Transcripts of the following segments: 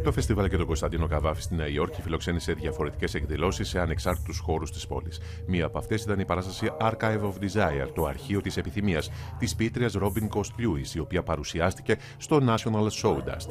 Το φεστιβάλ και τον Κωνσταντίνου Καβάφη στη Νέα Υόρκη φιλοξένησε διαφορετικές εκδηλώσεις σε ανεξάρτητους χώρους της πόλης. Μία από αυτές ήταν η παράσταση Archive of Desire, το αρχείο της επιθυμίας, της ποιήτριας Robin Coste Lewis, η οποία παρουσιάστηκε στο National Showdust.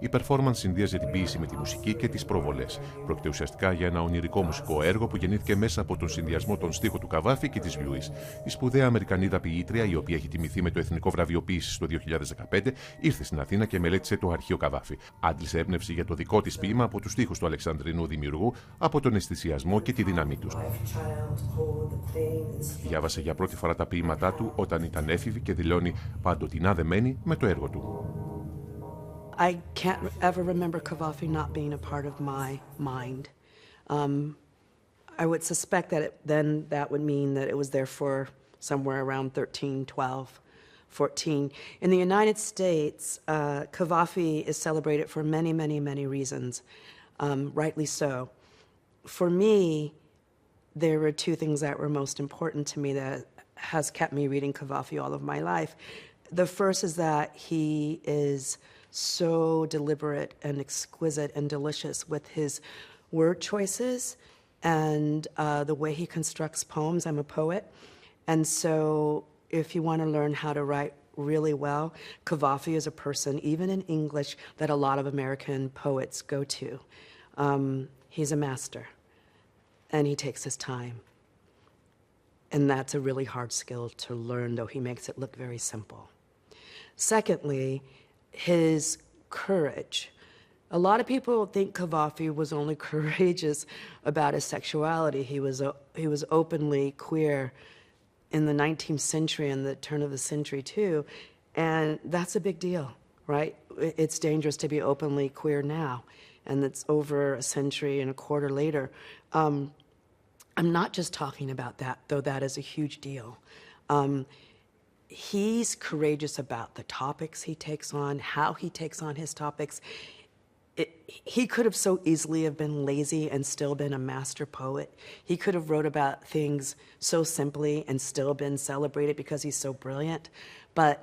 Η performance συνδύαζε την ποίηση με τη μουσική και τις προβολές. Πρόκειται ουσιαστικά για ένα ονειρικό μουσικό έργο που γεννήθηκε μέσα από τον συνδυασμό των στίχων του Καβάφη και της Λούις. Η σπουδαία Αμερικανίδα ποιήτρια, η οποία έχει τιμηθεί με το Εθνικό Βραβείο Ποιήσης το 2015, ήρθε στην Αθήνα και μελέτησε το αρχείο Καβάφη. Άντλησε έμπνευση για το δικό της ποίημα από τους στίχους του Αλεξανδρινού δημιουργού, από τον αισθησιασμό και τη δύναμή τους. Διάβασε για πρώτη φορά τα ποίηματά του όταν ήταν έφηβη και δηλώνει πάντοτινά δεμένη με το έργο του. I can't ever remember Kaváfy not being a part of my mind. I would suspect that that would mean that it was there for somewhere around 13, 12, 14. In the United States, Kaváfy is celebrated for many, many, many reasons, rightly so. For me, there were two things that were most important to me that has kept me reading Kaváfy all of my life. The first is that he is so deliberate and exquisite and delicious with his word choices and the way he constructs poems. I'm a poet, and so if you want to learn how to write really well, Kaváfy is a person, even in English, that a lot of American poets go to. He's a master, and he takes his time. And that's a really hard skill to learn, though he makes it look very simple. Secondly, his courage. A lot of people think Kaváfy was only courageous about his sexuality. He was openly queer in the 19th century and the turn of the century too, and that's a big deal, right? It's dangerous to be openly queer now, and it's over a century and a quarter later. I'm not just talking about that, though that is a huge deal. He's courageous about the topics he takes on, how he takes on his topics. He could have so easily have been lazy and still been a master poet. He could have wrote about things so simply and still been celebrated because he's so brilliant. But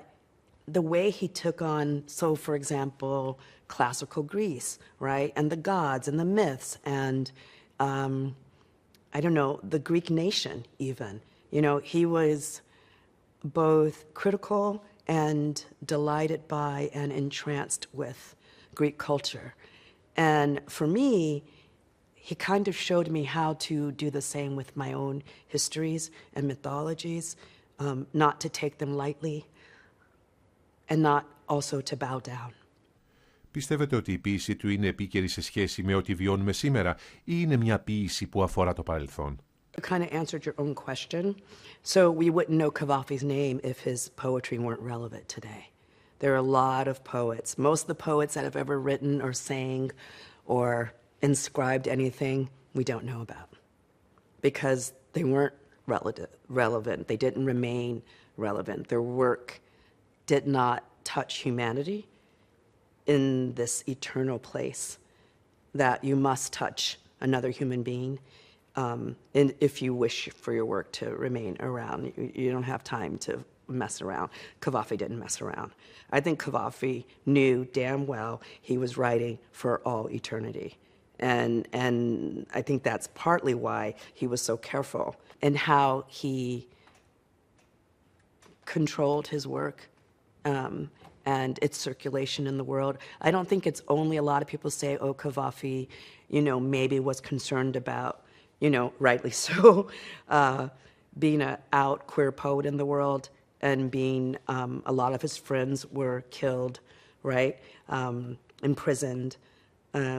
the way he took on, so for example, classical Greece, right? And the gods and the myths and, I don't know, the Greek nation even. You know, he was both critical and delighted by and entranced with Greek culture. And for me, he kind of showed me how to do the same with my own histories and mythologies, not to take them lightly and not also to bow down. Πιστεύετε ότι η ποίηση του είναι επίκαιρη σε σχέση με ό,τι βιώνουμε σήμερα ή είναι μια ποίηση που αφορά το παρελθόν? You kind of answered your own question. So we wouldn't know Kaváfy's name if his poetry weren't relevant today. There are a lot of poets. Most of the poets that have ever written or sang or inscribed anything we don't know about because they weren't relevant. They didn't remain relevant. Their work did not touch humanity in this eternal place that you must touch another human being. And if you wish for your work to remain around, you don't have time to mess around. Kaváfy didn't mess around. I think Kaváfy knew damn well he was writing for all eternity. And I think that's partly why he was so careful in how he controlled his work and its circulation in the world. I don't think it's only a lot of people say, oh, Kaváfy, you know, maybe was concerned about, you know, rightly so, being an out queer poet in the world and being, a lot of his friends were killed, right, imprisoned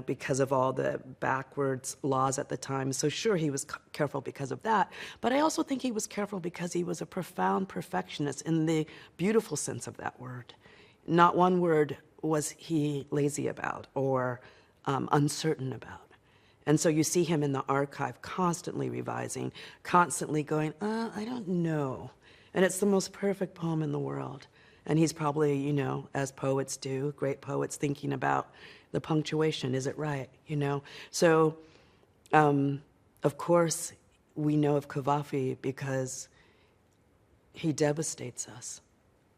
because of all the backwards laws at the time. So sure, he was careful because of that, but I also think he was careful because he was a profound perfectionist in the beautiful sense of that word. Not one word was he lazy about or uncertain about. And so you see him in the archive constantly revising, constantly going, I don't know. And it's the most perfect poem in the world. And he's probably, you know, as poets do, great poets, thinking about the punctuation. Is it right? You know? So, of course, we know of Kaváfy because he devastates us.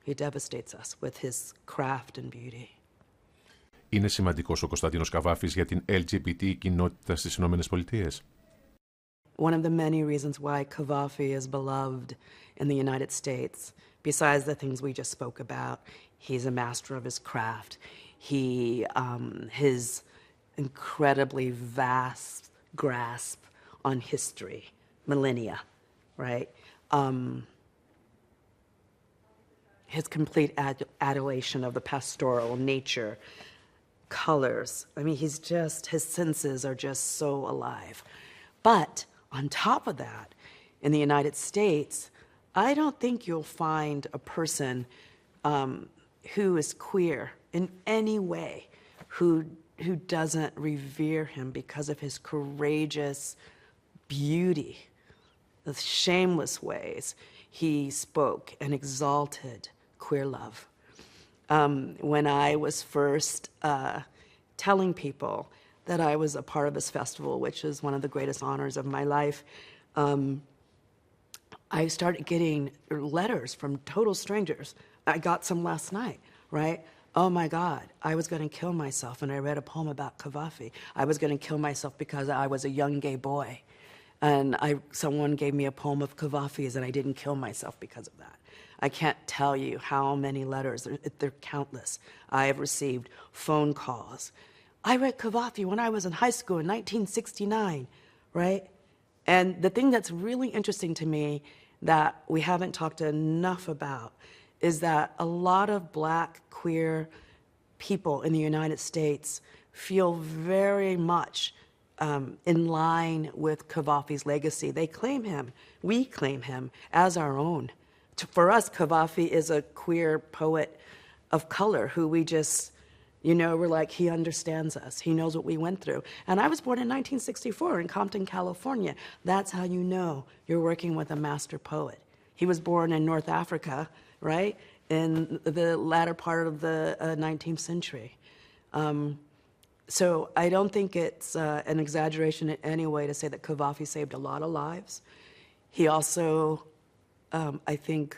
He devastates us with his craft and beauty. Είναι σημαντικός ο Κωνσταντίνος Καβάφης για την LGBT κοινότητα στις Ηνωμένες Πολιτείες? One of the many reasons why Kavafi is beloved in the United States, besides the things we just spoke about, he's a master of his craft. His incredibly vast grasp on history, millennia, right? His complete adulation of the pastoral nature, colors. I mean, his senses are just so alive. But on top of that, in the United States, I don't think you'll find a person who is queer in any way who doesn't revere him because of his courageous beauty, the shameless ways he spoke and exalted queer love. When I was first telling people that I was a part of this festival, which is one of the greatest honors of my life, I started getting letters from total strangers. I got some last night, right? Oh my God, I was going to kill myself, and I read a poem about Kavafi. I was going to kill myself because I was a young gay boy. And someone gave me a poem of Kavafi's, and I didn't kill myself because of that. I can't tell you how many letters, they're countless. I have received phone calls. I read Kavafi when I was in high school in 1969, right? And the thing that's really interesting to me that we haven't talked enough about is that a lot of Black queer people in the United States feel very much in line with Kavafi's legacy. They claim him, we claim him as our own. For us, Kavafi is a queer poet of color who we just, we're like, he understands us. He knows what we went through. And I was born in 1964 in Compton, California. That's how you know you're working with a master poet. He was born in North Africa, right, in the latter part of the 19th century. So I don't think it's an exaggeration in any way to say that Kavafi saved a lot of lives. He also, I think,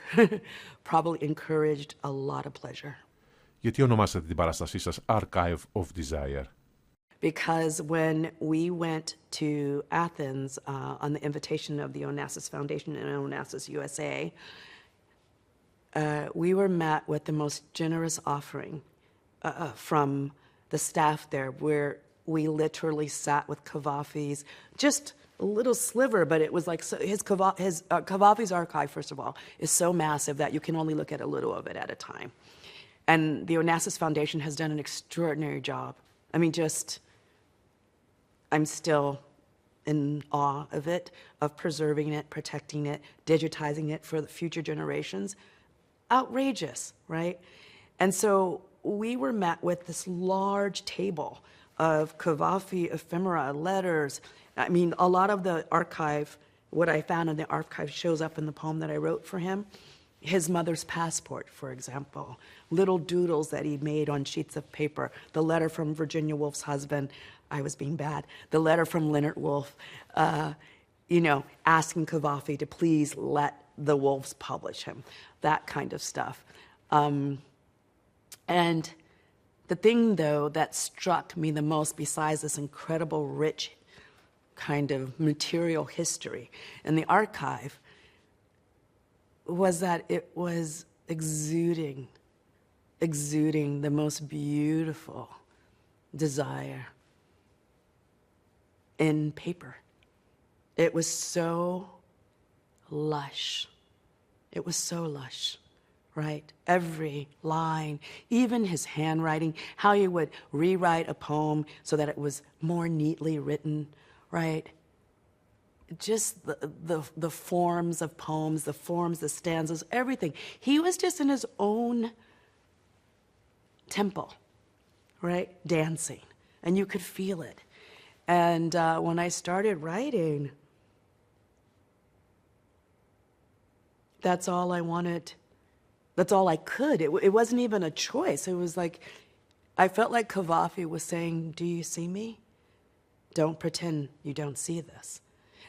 probably encouraged a lot of pleasure. Γιατί ονομάσατε την παράστασή σας Archive of Desire? Because when we went to Athens on the invitation of the Onassis Foundation and Onassis USA, we were met with the most generous offering from the staff there, where we literally sat with Kavafi's, just a little sliver, but it was like his Kavafi's archive, first of all, is so massive that you can only look at a little of it at a time. And the Onassis Foundation has done an extraordinary job. I mean, I'm still in awe of it, of preserving it, protecting it, digitizing it for the future generations. Outrageous, right? And so we were met with this large table of Kavafi ephemera, letters. I mean, a lot of the archive, what I found in the archive shows up in the poem that I wrote for him. His mother's passport, for example, little doodles that he made on sheets of paper, the letter from Virginia Woolf's husband, I was being bad, the letter from Leonard Woolf, asking Kavafi to please let the Woolfs publish him, that kind of stuff. And the thing, though, that struck me the most, besides this incredible, rich kind of material history in the archive, was that it was exuding the most beautiful desire in paper. It was so lush. It was so lush, right? Every line, even his handwriting, how he would rewrite a poem so that it was more neatly written, right? Just the forms of poems, the forms, the stanzas, everything. He was just in his own temple, right? Dancing. And you could feel it. And when I started writing, that's all I wanted. That's all I could. It wasn't even a choice. It was like, I felt like Kavafi was saying, do you see me? Don't pretend you don't see this.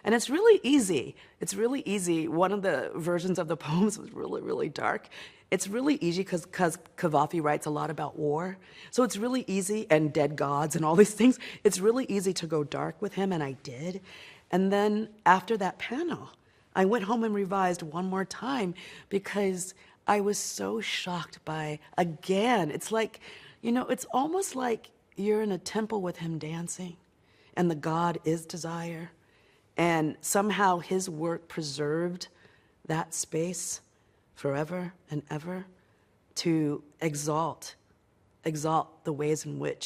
And it's really easy. It's really easy. One of the versions of the poems was really, really dark. it's really easy because Kaváfy writes a lot about war. So it's really easy, and dead gods and all these things, it's really easy to go dark with him, and I did. And then after that panel, I went home and revised one more time because I was so shocked by, again, it's like, you know, it's almost like you're in a temple with him dancing, and the god is desire. And somehow his work preserved that space forever and ever to exalt the ways in which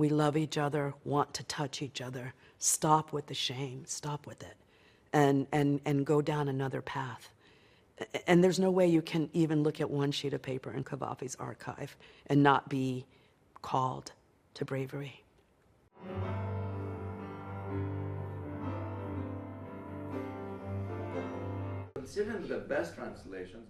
we love each other, want to touch each other, stop with the shame, stop with it, and go down another path. And there's no way you can even look at one sheet of paper in Kavafy's archive and not be called to bravery.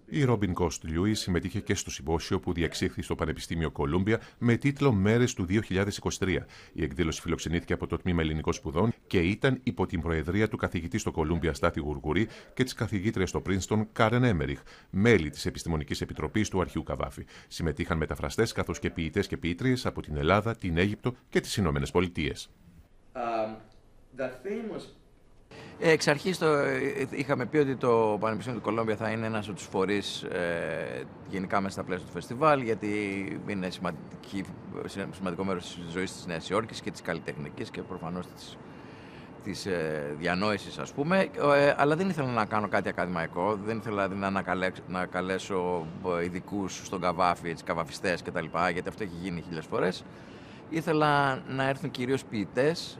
Η Robin Coste Lewis συμμετείχε και στο συμπόσιο που διεξήχθη στο Πανεπιστήμιο Κολούμπια με τίτλο «Μέρες του 2023». Η εκδήλωση φιλοξενήθηκε από το Τμήμα Ελληνικών Σπουδών και ήταν υπό την προεδρία του καθηγητή στο Κολούμπια Στάθη Γουργουρή και της καθηγήτριας στο Πρίνστον Κάρεν Έμεριχ, μέλη της Επιστημονικής Επιτροπής του Αρχείου Καβάφη. Συμμετείχαν μεταφραστές καθώς και ποιητές και ποιήτριες από την Ελλάδα, την Αίγυπτο και τις Ηνωμένες Πολιτείες. Εξ αρχής είχαμε πει ότι το Πανεπιστήμιο του Κολούμπια θα είναι ένας από τους φορείς γενικά μέσα στα πλαίσια του φεστιβάλ, γιατί είναι σημαντικό μέρος της ζωής της Νέας Υόρκης και της καλλιτεχνικής και προφανώς της διανόησης, ας πούμε. Αλλά δεν ήθελα να κάνω κάτι ακαδημαϊκό, δεν ήθελα να καλέσω ειδικούς στον Καβάφη, καβαφιστές κτλ., γιατί αυτό έχει γίνει 1000 φορές. Ήθελα να έρθουν κυρίως ποιητές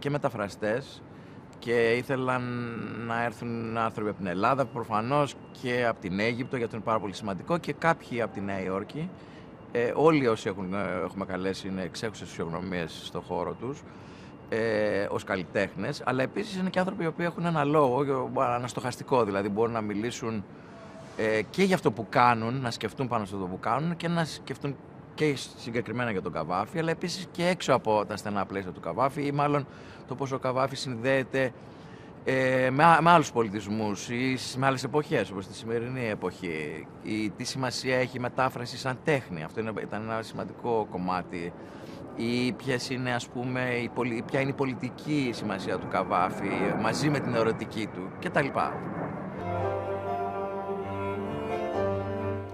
και μεταφραστές και ήθελα να έρθουν άνθρωποι από την Ελλάδα προφανώς και από την Αίγυπτο, γιατί είναι πάρα πολύ σημαντικό, και κάποιοι από τη Νέα Υόρκη. Όλοι όσοι έχουμε καλέσει είναι εξέχουσες φυσιογνωμίες στον χώρο τους ως καλλιτέχνες, αλλά επίσης είναι και άνθρωποι οι οποίοι έχουν ένα λόγο, αναστοχαστικό, δηλαδή μπορούν να μιλήσουν και για αυτό που κάνουν, να σκεφτούν πάνω στο αυτό που κάνουν και να σκεφτούν και συγκεκριμένα για τον Καβάφη, αλλά επίσης και έξω από τα στενά πλαίσια του Καβάφη, ή μάλλον το πώς ο Καβάφη συνδέεται με άλλους πολιτισμούς ή με άλλες εποχές, όπως τη σημερινή εποχή. Τι σημασία έχει η μετάφραση σαν τέχνη, αυτό ήταν ένα σημαντικό κομμάτι. Ή ποιες είναι, ας πούμε, ποια είναι η πολιτική σημασία του Καβάφη μαζί με την ερωτική του κτλ.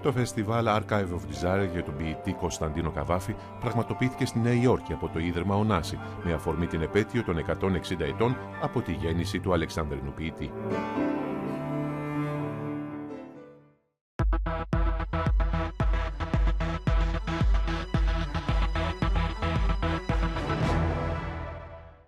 Το φεστιβάλ Archive of Desire για τον ποιητή Κωνσταντίνου Καβάφη πραγματοποιήθηκε στη Νέα Υόρκη από το Ίδρυμα Ωνάση, με αφορμή την επέτειο των 160 ετών από τη γέννηση του Αλεξανδρινού ποιητή.